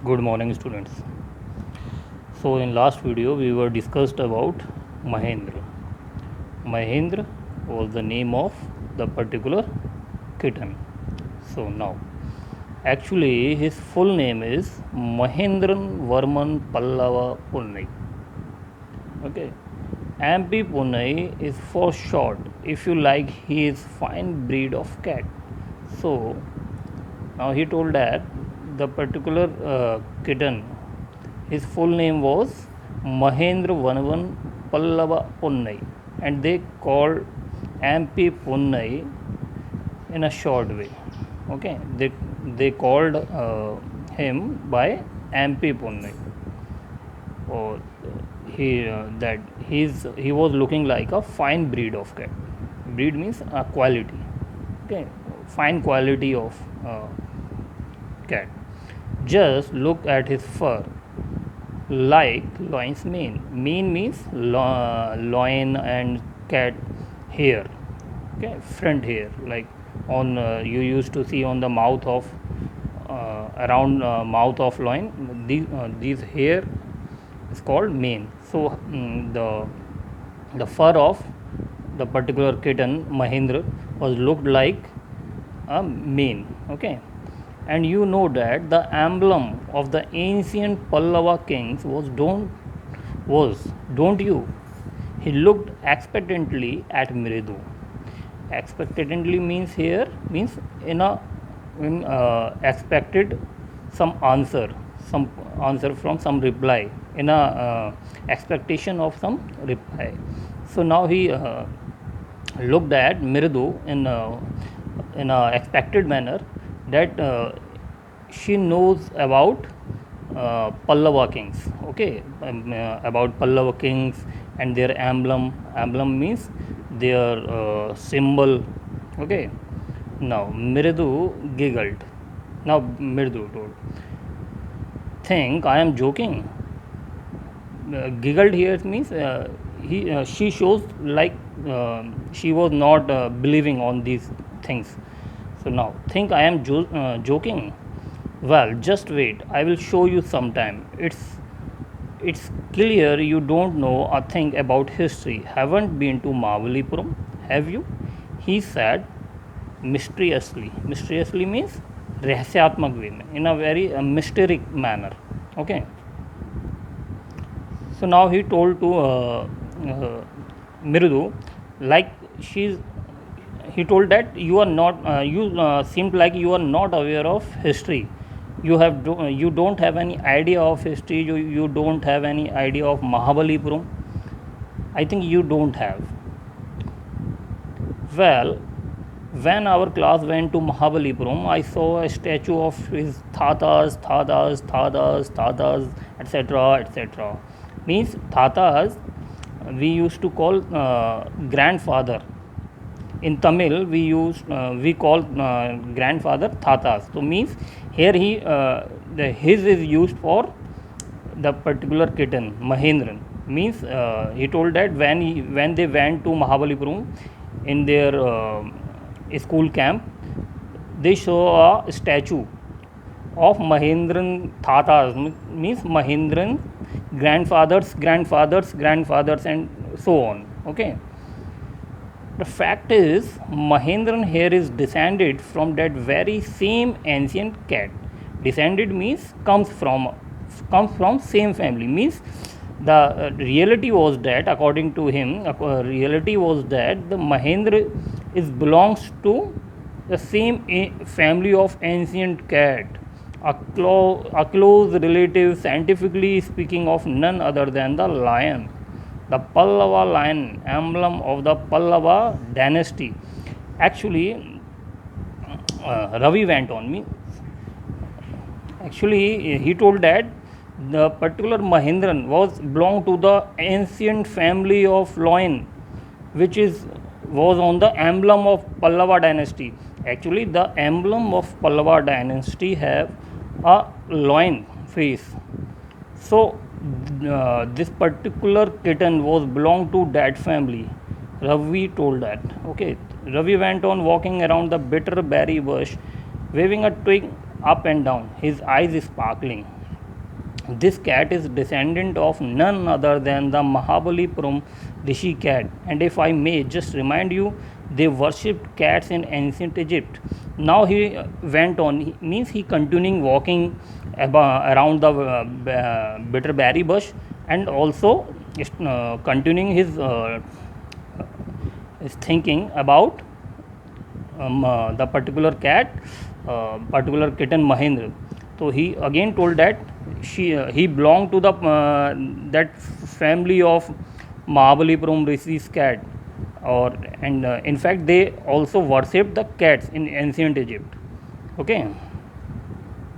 Good morning, students. So in last video we were discussed about Mahendra. Mahendra was the name of the particular kitten. So now actually his full name is Mahendran Varman Pallava Punnai. Okay. MP Punnai is for short. If you like, he is fine breed of cat. So now he told that the particular kitten, his full name was Mahendra Vanavan Pallava Punnai, and they called MP Punnai in a short way. Okay, they called him by MP Punnai. Or he was looking like a fine breed of cat. Breed means quality. Okay, fine quality of cat. Just look at his fur, like lion's mane. Mane means lion and cat hair. Okay, front hair, like on you used to see on the mouth of around mouth of lion. These hair is called mane. So the fur of the particular kitten Mahendra was looked like a mane. Okay, and you know that the emblem of the ancient Pallava kings don't you? He looked expectantly at Mridu. Expectantly means here means in expected some answer from some reply, in a expectation of some reply. So now he looked at Mridu in a expected manner, that she knows about Pallava kings. Okay, about Pallava kings and their emblem. Emblem means their symbol. Okay. Now Mridu giggled. Now Mridu told, "Think I am joking." Giggled here means she shows like she was not believing on these things. So now think I am joking. Well, just wait. I will show you sometime. It's clear you don't know a thing about history. Haven't been to Mavalipuram, have you? He said mysteriously. Mysteriously means रहस्यात्मक way में, in a very mysterious manner. Okay. So now he told to Mridu, like he told that you are not, you seemed like you are not aware of history. You don't have any idea of history. You don't have any idea of Mahabalipuram. I think you don't have. Well, when our class went to Mahabalipuram, I saw a statue of his Thatas, etc., etc. Means Thatas, we used to call grandfather. In Tamil, we call grandfather Thatas. So means here his is used for the particular kitten Mahendran. Means he told that when they went to Mahabalipuram in their school camp, they saw a statue of Mahendran Thatas, means Mahendran grandfathers, and so on. Okay. The fact is, Mahendran here is descended from that very same ancient cat. Descended means comes from same family. Means the reality was that, according to him, reality was that the Mahendra belongs to the same family of ancient cat, a close relative, scientifically speaking, of none other than the lion, the Pallava lion, emblem of the Pallava dynasty. Actually, Ravi went on me. Actually, he told that the particular Mahendran was belonged to the ancient family of lion, which was on the emblem of Pallava dynasty. Actually, the emblem of Pallava dynasty have a lion face. So this particular kitten was belonged to that family. Ravi told that. Okay. Ravi went on walking around the bitter berry bush, waving a twig up and down, his eyes sparkling. This cat is descendant of none other than the Mahabalipuram Rishi cat. And if I may just remind you, they worshipped cats in ancient Egypt. Now he went on, means he continuing walking around the bitterberry bush, and also continuing his thinking about the particular kitten Mahendra. So he again told that he belonged to the that family of Mahabalipuram Rishi's cat, or and in fact they also worshipped the cats in ancient Egypt. Okay.